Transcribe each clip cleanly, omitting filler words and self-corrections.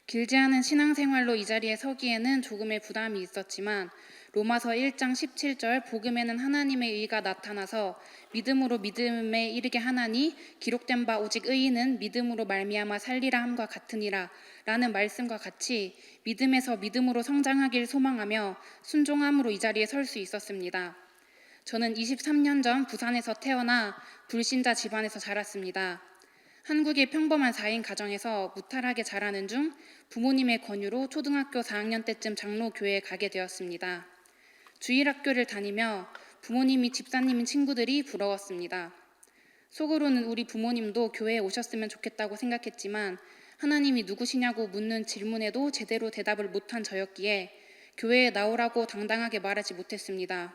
길지 않은 신앙생활로 이 자리에 서기에는 조금의 부담이 있었지만 로마서 1장 17절 복음에는 하나님의 의가 나타나서 믿음으로 믿음에 이르게 하나니 기록된 바 오직 의인은 믿음으로 말미암아 살리라 함과 같으니라 라는 말씀과 같이 믿음에서 믿음으로 성장하길 소망하며 순종함으로 이 자리에 설 수 있었습니다. 저는 23년 전 부산에서 태어나 불신자 집안에서 자랐습니다. 한국의 평범한 4인 가정에서 무탈하게 자라는 중 부모님의 권유로 초등학교 4학년 때쯤 장로교회에 가게 되었습니다. 주일학교를 다니며 부모님이 집사님인 친구들이 부러웠습니다. 속으로는 우리 부모님도 교회에 오셨으면 좋겠다고 생각했지만 하나님이 누구시냐고 묻는 질문에도 제대로 대답을 못한 저였기에 교회에 나오라고 당당하게 말하지 못했습니다.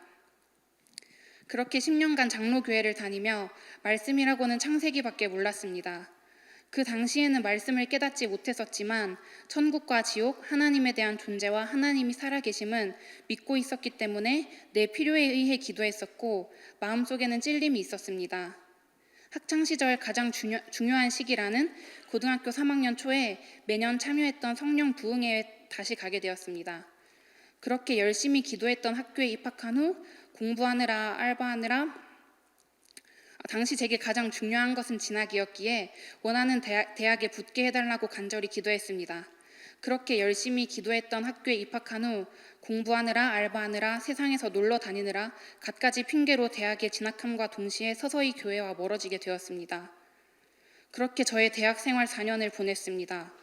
그렇게 10년간 장로교회를 다니며 말씀이라고는 창세기밖에 몰랐습니다. 그 당시에는 말씀을 깨닫지 못했었지만 천국과 지옥, 하나님에 대한 존재와 하나님이 살아계심은 믿고 있었기 때문에 내 필요에 의해 기도했었고 마음속에는 찔림이 있었습니다. 학창시절 가장 중요한 시기라는 고등학교 3학년 초에 매년 참여했던 성령 부흥회에 다시 가게 되었습니다. 그렇게 열심히 기도했던 학교에 입학한 후 공부하느라 알바하느라 당시 제게 가장 중요한 것은 진학이었기에 원하는 대학에 붙게 해달라고 간절히 기도했습니다. 그렇게 열심히 기도했던 학교에 입학한 후 공부하느라 알바하느라 세상에서 놀러 다니느라 갖가지 핑계로 대학에 진학함과 동시에 서서히 교회와 멀어지게 되었습니다. 그렇게 저의 대학생활 4년을 보냈습니다.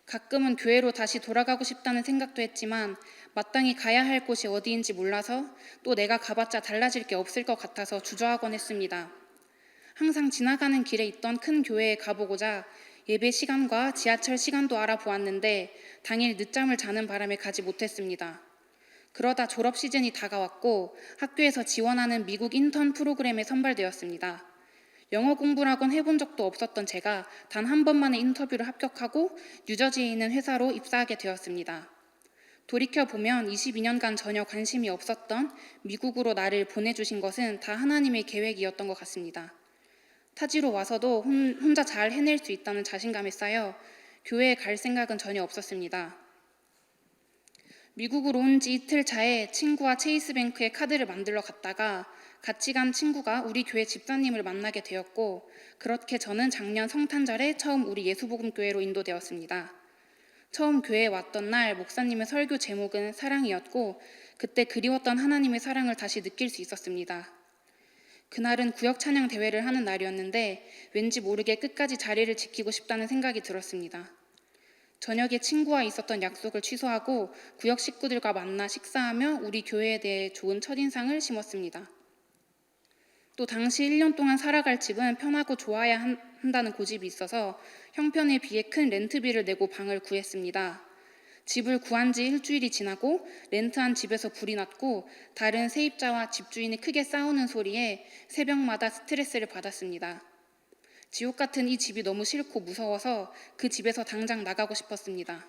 가끔은 교회로 다시 돌아가고 싶다는 생각도 했지만 마땅히 가야 할 곳이 어디인지 몰라서 또 내가 가봤자 달라질 게 없을 것 같아서 주저하곤 했습니다. 항상 지나가는 길에 있던 큰 교회에 가보고자 예배 시간과 지하철 시간도 알아보았는데 당일 늦잠을 자는 바람에 가지 못했습니다. 그러다 졸업 시즌이 다가왔고 학교에서 지원하는 미국 인턴 프로그램에 선발되었습니다. 영어 공부라곤 해본 적도 없었던 제가 단 한 번만의 인터뷰를 합격하고 뉴저지에 있는 회사로 입사하게 되었습니다. 돌이켜보면 22년간 전혀 관심이 없었던 미국으로 나를 보내주신 것은 다 하나님의 계획이었던 것 같습니다. 타지로 와서도 혼자 잘 해낼 수 있다는 자신감에 쌓여 교회에 갈 생각은 전혀 없었습니다. 미국으로 온 지 이틀 차에 친구와 체이스뱅크에 카드를 만들러 갔다가 같이 간 친구가 우리 교회 집사님을 만나게 되었고 그렇게 저는 작년 성탄절에 처음 우리 예수복음교회로 인도되었습니다. 처음 교회에 왔던 날 목사님의 설교 제목은 사랑이었고 그때 그리웠던 하나님의 사랑을 다시 느낄 수 있었습니다. 그날은 구역 찬양 대회를 하는 날이었는데 왠지 모르게 끝까지 자리를 지키고 싶다는 생각이 들었습니다. 저녁에 친구와 있었던 약속을 취소하고 구역 식구들과 만나 식사하며 우리 교회에 대해 좋은 첫인상을 심었습니다. 또 당시 1년 동안 살아갈 집은 편하고 좋아야 한다는 고집이 있어서 형편에 비해 큰 렌트비를 내고 방을 구했습니다. 집을 구한 지 일주일이 지나고 렌트한 집에서 불이 났고 다른 세입자와 집주인이 크게 싸우는 소리에 새벽마다 스트레스를 받았습니다. 지옥 같은 이 집이 너무 싫고 무서워서 그 집에서 당장 나가고 싶었습니다.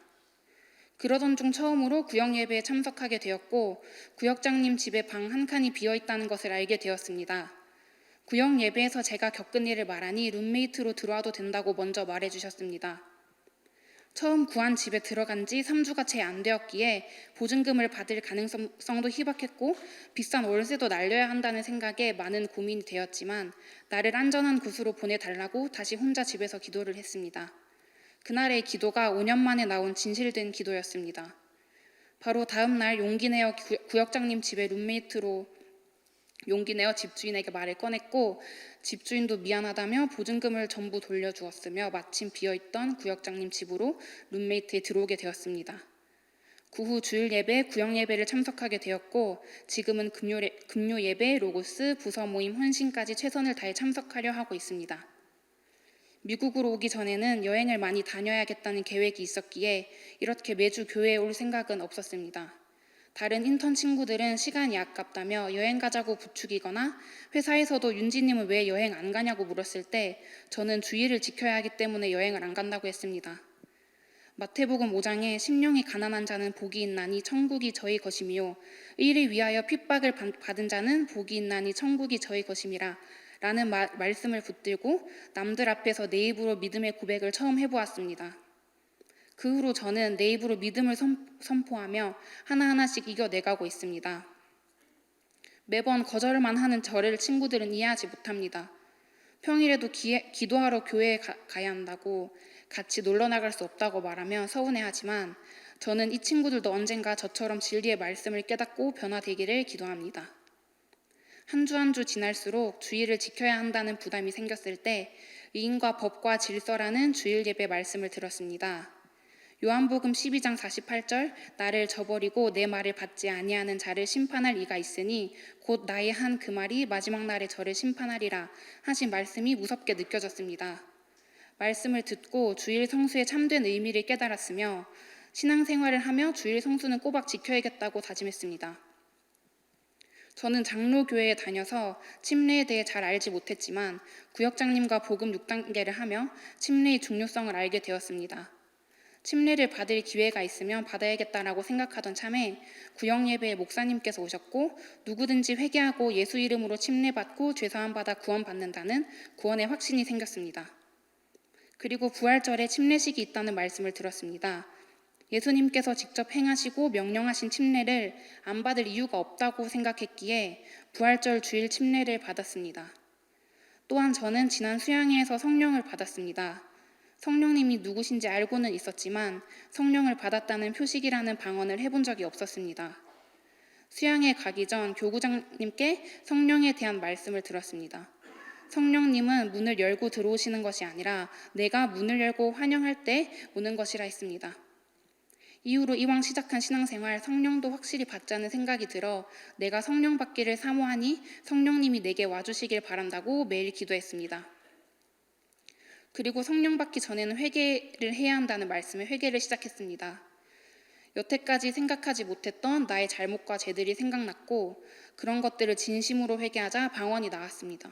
그러던 중 처음으로 구역 예배에 참석하게 되었고 구역장님 집에 방 한 칸이 비어있다는 것을 알게 되었습니다. 구역 예배에서 제가 겪은 일을 말하니 룸메이트로 들어와도 된다고 먼저 말해주셨습니다. 처음 구한 집에 들어간 지 3주가 채 안 되었기에 보증금을 받을 가능성도 희박했고 비싼 월세도 날려야 한다는 생각에 많은 고민이 되었지만 나를 안전한 곳으로 보내달라고 다시 혼자 집에서 기도를 했습니다. 그날의 기도가 5년 만에 나온 진실된 기도였습니다. 바로 다음 날 용기 내어 구역장님 집에 룸메이트로 용기 내어 집주인에게 말을 꺼냈고 집주인도 미안하다며 보증금을 전부 돌려주었으며 마침 비어있던 구역장님 집으로 룸메이트에 들어오게 되었습니다. 그 후 주일 예배, 구역 예배를 참석하게 되었고 지금은 금요 예배, 로고스, 부서 모임, 헌신까지 최선을 다해 참석하려 하고 있습니다. 미국으로 오기 전에는 여행을 많이 다녀야겠다는 계획이 있었기에 이렇게 매주 교회에 올 생각은 없었습니다. 다른 인턴 친구들은 시간이 아깝다며 여행 가자고 부추기거나 회사에서도 윤지님은 왜 여행 안 가냐고 물었을 때 저는 주의를 지켜야 하기 때문에 여행을 안 간다고 했습니다. 마태복음 5장에 심령이 가난한 자는 복이 있나니 천국이 저희 것이며 의를 위하여 핍박을 받은 자는 복이 있나니 천국이 저희 것임이라 라는 말씀을 붙들고 남들 앞에서 내 입으로 믿음의 고백을 처음 해보았습니다. 그 후로 저는 내 입으로 믿음을 선포하며 하나하나씩 이겨내가고 있습니다. 매번 거절만 하는 저를 친구들은 이해하지 못합니다. 평일에도 기도하러 교회에 가야 한다고, 같이 놀러 나갈 수 없다고 말하며 서운해하지만 저는 이 친구들도 언젠가 저처럼 진리의 말씀을 깨닫고 변화되기를 기도합니다. 한 주 한 주 지날수록 주일을 지켜야 한다는 부담이 생겼을 때 의인과 법과 질서라는 주일 예배 말씀을 들었습니다. 요한복음 12장 48절 나를 저버리고 내 말을 받지 아니하는 자를 심판할 이가 있으니 곧 나의 한 그 말이 마지막 날에 저를 심판하리라 하신 말씀이 무섭게 느껴졌습니다. 말씀을 듣고 주일 성수의 참된 의미를 깨달았으며 신앙생활을 하며 주일 성수는 꼬박 지켜야겠다고 다짐했습니다. 저는 장로교회에 다녀서 침례에 대해 잘 알지 못했지만 구역장님과 복음 6단계를 하며 침례의 중요성을 알게 되었습니다. 침례를 받을 기회가 있으면 받아야겠다라고 생각하던 참에 구역예배에 목사님께서 오셨고 누구든지 회개하고 예수 이름으로 침례받고 죄사함받아 구원받는다는 구원의 확신이 생겼습니다. 그리고 부활절에 침례식이 있다는 말씀을 들었습니다. 예수님께서 직접 행하시고 명령하신 침례를 안 받을 이유가 없다고 생각했기에 부활절 주일 침례를 받았습니다. 또한 저는 지난 수양회에서 성령을 받았습니다. 성령님이 누구신지 알고는 있었지만 성령을 받았다는 표식이라는 방언을 해본 적이 없었습니다. 수양회 가기 전 교구장님께 성령에 대한 말씀을 들었습니다. 성령님은 문을 열고 들어오시는 것이 아니라 내가 문을 열고 환영할 때 오는 것이라 했습니다. 이후로 이왕 시작한 신앙생활 성령도 확실히 받자는 생각이 들어 내가 성령 받기를 사모하니 성령님이 내게 와주시길 바란다고 매일 기도했습니다. 그리고 성령 받기 전에는 회개를 해야 한다는 말씀에 회개를 시작했습니다. 여태까지 생각하지 못했던 나의 잘못과 죄들이 생각났고 그런 것들을 진심으로 회개하자 방언이 나왔습니다.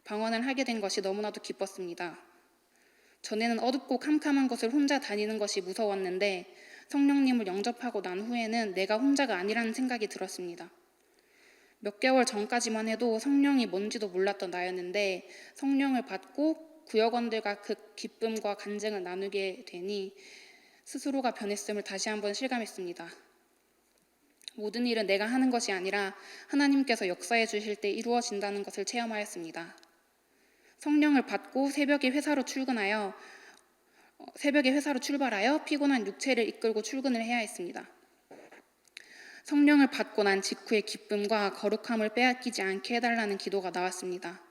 방언을 하게 된 것이 너무나도 기뻤습니다. 전에는 어둡고 캄캄한 곳을 혼자 다니는 것이 무서웠는데 성령님을 영접하고 난 후에는 내가 혼자가 아니라는 생각이 들었습니다. 몇 개월 전까지만 해도 성령이 뭔지도 몰랐던 나였는데 성령을 받고 구역원들과 그 기쁨과 간증을 나누게 되니 스스로가 변했음을 다시 한번 실감했습니다. 모든 일은 내가 하는 것이 아니라 하나님께서 역사해 주실 때 이루어진다는 것을 체험하였습니다. 성령을 받고 새벽에 회사로 출발하여 피곤한 육체를 이끌고 출근을 해야 했습니다. 성령을 받고 난 직후의 기쁨과 거룩함을 빼앗기지 않게 해달라는 기도가 나왔습니다.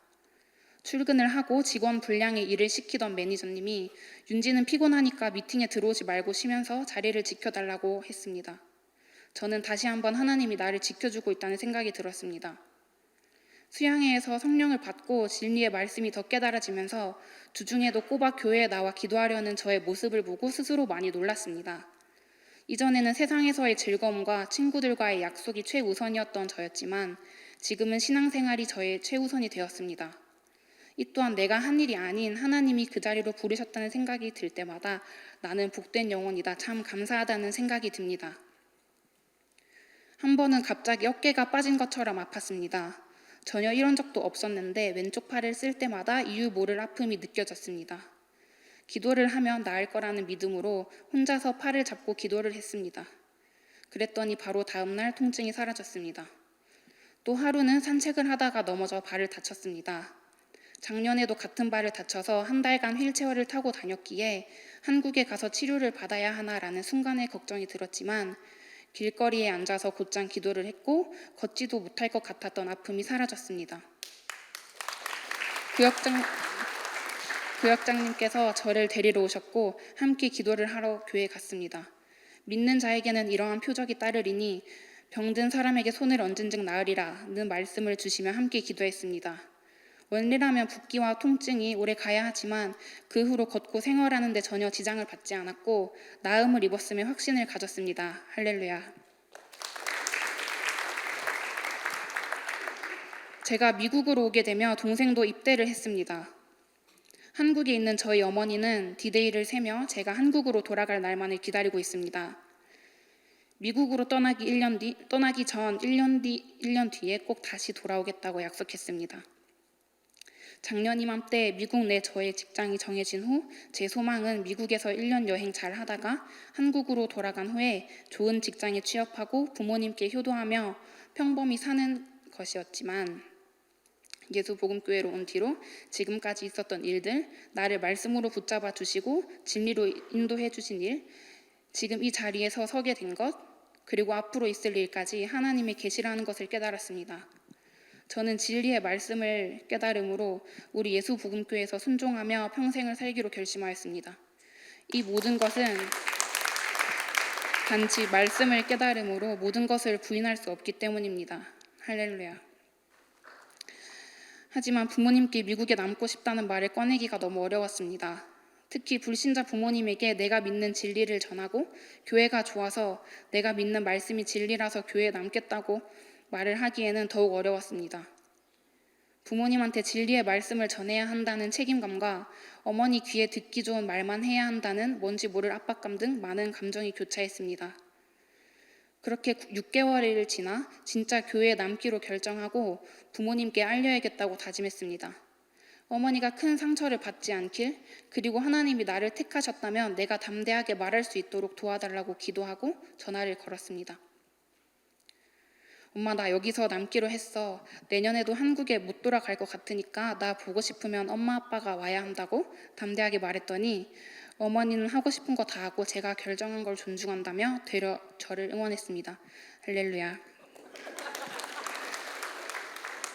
출근을 하고 직원 분량의 일을 시키던 매니저님이 윤지는 피곤하니까 미팅에 들어오지 말고 쉬면서 자리를 지켜달라고 했습니다. 저는 다시 한번 하나님이 나를 지켜주고 있다는 생각이 들었습니다. 수양회에서 성령을 받고 진리의 말씀이 더 깨달아지면서 주중에도 꼬박 교회에 나와 기도하려는 저의 모습을 보고 스스로 많이 놀랐습니다. 이전에는 세상에서의 즐거움과 친구들과의 약속이 최우선이었던 저였지만 지금은 신앙생활이 저의 최우선이 되었습니다. 이 또한 내가 한 일이 아닌 하나님이 그 자리로 부르셨다는 생각이 들 때마다 나는 복된 영혼이다, 참 감사하다는 생각이 듭니다. 한 번은 갑자기 어깨가 빠진 것처럼 아팠습니다. 전혀 이런 적도 없었는데 왼쪽 팔을 쓸 때마다 이유 모를 아픔이 느껴졌습니다. 기도를 하면 나을 거라는 믿음으로 혼자서 팔을 잡고 기도를 했습니다. 그랬더니 바로 다음 날 통증이 사라졌습니다. 또 하루는 산책을 하다가 넘어져 발을 다쳤습니다. 작년에도 같은 발을 다쳐서 한 달간 휠체어를 타고 다녔기에 한국에 가서 치료를 받아야 하나라는 순간의 걱정이 들었지만 길거리에 앉아서 곧장 기도를 했고 걷지도 못할 것 같았던 아픔이 사라졌습니다. 구역장님께서 저를 데리러 오셨고 함께 기도를 하러 교회에 갔습니다. 믿는 자에게는 이러한 표적이 따르리니 병든 사람에게 손을 얹은 즉 나으리라는 말씀을 주시며 함께 기도했습니다. 원래라면 붓기와 통증이 오래 가야 하지만 그 후로 걷고 생활하는 데 전혀 지장을 받지 않았고 나음을 입었음에 확신을 가졌습니다. 할렐루야. 제가 미국으로 오게 되며 동생도 입대를 했습니다. 한국에 있는 저희 어머니는 디데이를 세며 제가 한국으로 돌아갈 날만을 기다리고 있습니다. 미국으로 떠나기 전 1년 뒤에 꼭 다시 돌아오겠다고 약속했습니다. 작년 이맘때 미국 내 저의 직장이 정해진 후 제 소망은 미국에서 1년 여행 잘 하다가 한국으로 돌아간 후에 좋은 직장에 취업하고 부모님께 효도하며 평범히 사는 것이었지만 예수복음교회로 온 뒤로 지금까지 있었던 일들, 나를 말씀으로 붙잡아 주시고 진리로 인도해 주신 일, 지금 이 자리에서 서게 된 것, 그리고 앞으로 있을 일까지 하나님의 계시라는 것을 깨달았습니다. 저는 진리의 말씀을 깨달음으로 우리 예수복음교회에서 순종하며 평생을 살기로 결심하였습니다. 이 모든 것은 단지 말씀을 깨달음으로 모든 것을 부인할 수 없기 때문입니다. 할렐루야. 하지만 부모님께 미국에 남고 싶다는 말을 꺼내기가 너무 어려웠습니다. 특히 불신자 부모님에게 내가 믿는 진리를 전하고 교회가 좋아서 내가 믿는 말씀이 진리라서 교회에 남겠다고 말을 하기에는 더욱 어려웠습니다. 부모님한테 진리의 말씀을 전해야 한다는 책임감과 어머니 귀에 듣기 좋은 말만 해야 한다는 뭔지 모를 압박감 등 많은 감정이 교차했습니다. 그렇게 6개월을 지나 진짜 교회에 남기로 결정하고 부모님께 알려야겠다고 다짐했습니다. 어머니가 큰 상처를 받지 않길, 그리고 하나님이 나를 택하셨다면 내가 담대하게 말할 수 있도록 도와달라고 기도하고 전화를 걸었습니다. 엄마, 나 여기서 남기로 했어. 내년에도 한국에 못 돌아갈 것 같으니까 나 보고 싶으면 엄마 아빠가 와야 한다고 담대하게 말했더니 어머니는 하고 싶은 거 다 하고 제가 결정한 걸 존중한다며 되려 저를 응원했습니다. 할렐루야.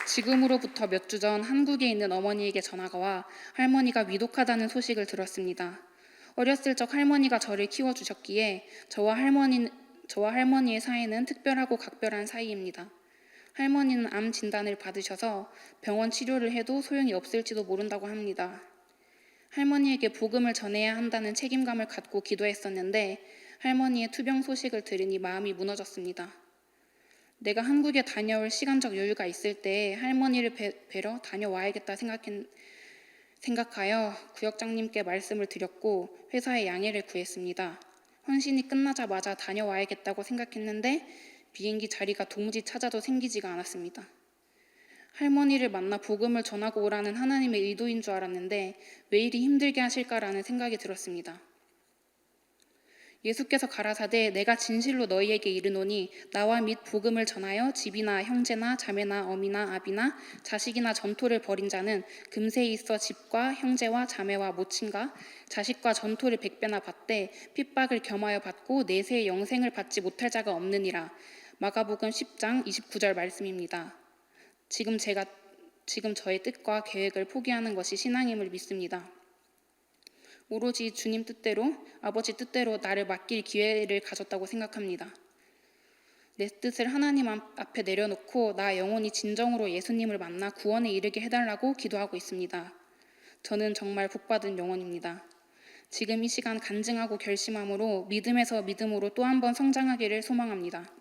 지금으로부터 몇 주 전 한국에 있는 어머니에게 전화가 와 할머니가 위독하다는 소식을 들었습니다. 어렸을 적 할머니가 저를 키워주셨기에 저와 할머니의 사이는 특별하고 각별한 사이입니다. 할머니는 암 진단을 받으셔서 병원 치료를 해도 소용이 없을지도 모른다고 합니다. 할머니에게 복음을 전해야 한다는 책임감을 갖고 기도했었는데 할머니의 투병 소식을 들으니 마음이 무너졌습니다. 내가 한국에 다녀올 시간적 여유가 있을 때 할머니를 뵈러 다녀와야겠다 생각하여 구역장님께 말씀을 드렸고 회사에 양해를 구했습니다. 헌신이 끝나자마자 다녀와야겠다고 생각했는데 비행기 자리가 도무지 찾아도 생기지가 않았습니다. 할머니를 만나 복음을 전하고 오라는 하나님의 의도인 줄 알았는데 왜 이리 힘들게 하실까라는 생각이 들었습니다. 예수께서 가라사대 내가 진실로 너희에게 이르노니 나와 및 복음을 전하여 집이나 형제나 자매나 어미나 아비나 자식이나 전토를 벌인 자는 금세 있어 집과 형제와 자매와 모친과 자식과 전토를 100배나 받되 핍박을 겸하여 받고 내세의 영생을 받지 못할 자가 없느니라. 마가복음 10장 29절 말씀입니다. 지금 저의 뜻과 계획을 포기하는 것이 신앙임을 믿습니다. 오로지 주님 뜻대로, 아버지 뜻대로 나를 맡길 기회를 가졌다고 생각합니다. 내 뜻을 하나님 앞에 내려놓고 나 영혼이 진정으로 예수님을 만나 구원에 이르게 해달라고 기도하고 있습니다. 저는 정말 복받은 영혼입니다. 지금 이 시간 간증하고 결심함으로 믿음에서 믿음으로 또 한 번 성장하기를 소망합니다.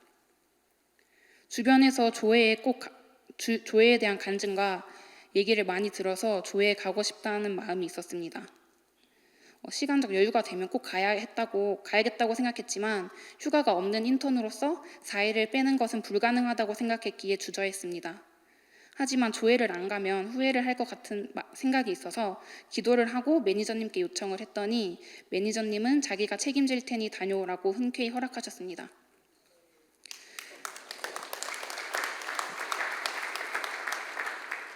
주변에서 조회에 대한 간증과 얘기를 많이 들어서 조회에 가고 싶다는 마음이 있었습니다. 시간적 여유가 되면 꼭 가야겠다고 생각했지만 휴가가 없는 인턴으로서 4일을 빼는 것은 불가능하다고 생각했기에 주저했습니다. 하지만 조회를 안 가면 후회를 할 것 같은 생각이 있어서 기도를 하고 매니저님께 요청을 했더니 매니저님은 자기가 책임질 테니 다녀오라고 흔쾌히 허락하셨습니다.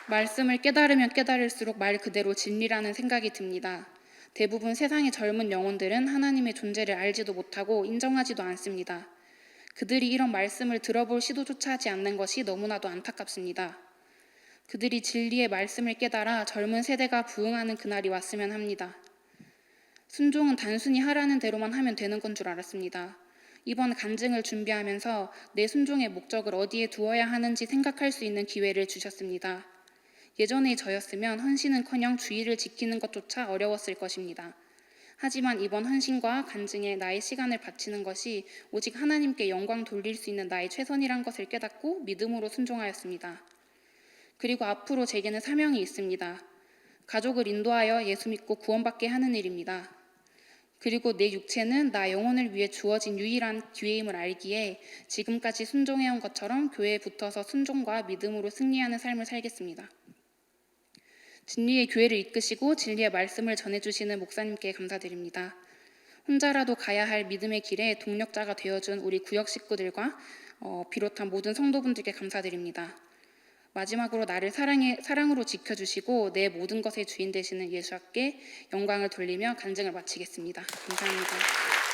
말씀을 깨달으면 깨달을수록 말 그대로 진리라는 생각이 듭니다. 대부분 세상의 젊은 영혼들은 하나님의 존재를 알지도 못하고 인정하지도 않습니다. 그들이 이런 말씀을 들어볼 시도조차 하지 않는 것이 너무나도 안타깝습니다. 그들이 진리의 말씀을 깨달아 젊은 세대가 부응하는 그날이 왔으면 합니다. 순종은 단순히 하라는 대로만 하면 되는 건 줄 알았습니다. 이번 간증을 준비하면서 내 순종의 목적을 어디에 두어야 하는지 생각할 수 있는 기회를 주셨습니다. 예전의 저였으면 헌신은커녕 주의를 지키는 것조차 어려웠을 것입니다. 하지만 이번 헌신과 간증에 나의 시간을 바치는 것이 오직 하나님께 영광 돌릴 수 있는 나의 최선이란 것을 깨닫고 믿음으로 순종하였습니다. 그리고 앞으로 제게는 사명이 있습니다. 가족을 인도하여 예수 믿고 구원받게 하는 일입니다. 그리고 내 육체는 나 영혼을 위해 주어진 유일한 기회임을 알기에 지금까지 순종해온 것처럼 교회에 붙어서 순종과 믿음으로 승리하는 삶을 살겠습니다. 진리의 교회를 이끄시고 진리의 말씀을 전해주시는 목사님께 감사드립니다. 혼자라도 가야 할 믿음의 길에 동력자가 되어준 우리 구역 식구들과 비롯한 모든 성도분들께 감사드립니다. 마지막으로 나를 사랑으로 지켜주시고 내 모든 것의 주인 되시는 예수께 영광을 돌리며 간증을 마치겠습니다. 감사합니다.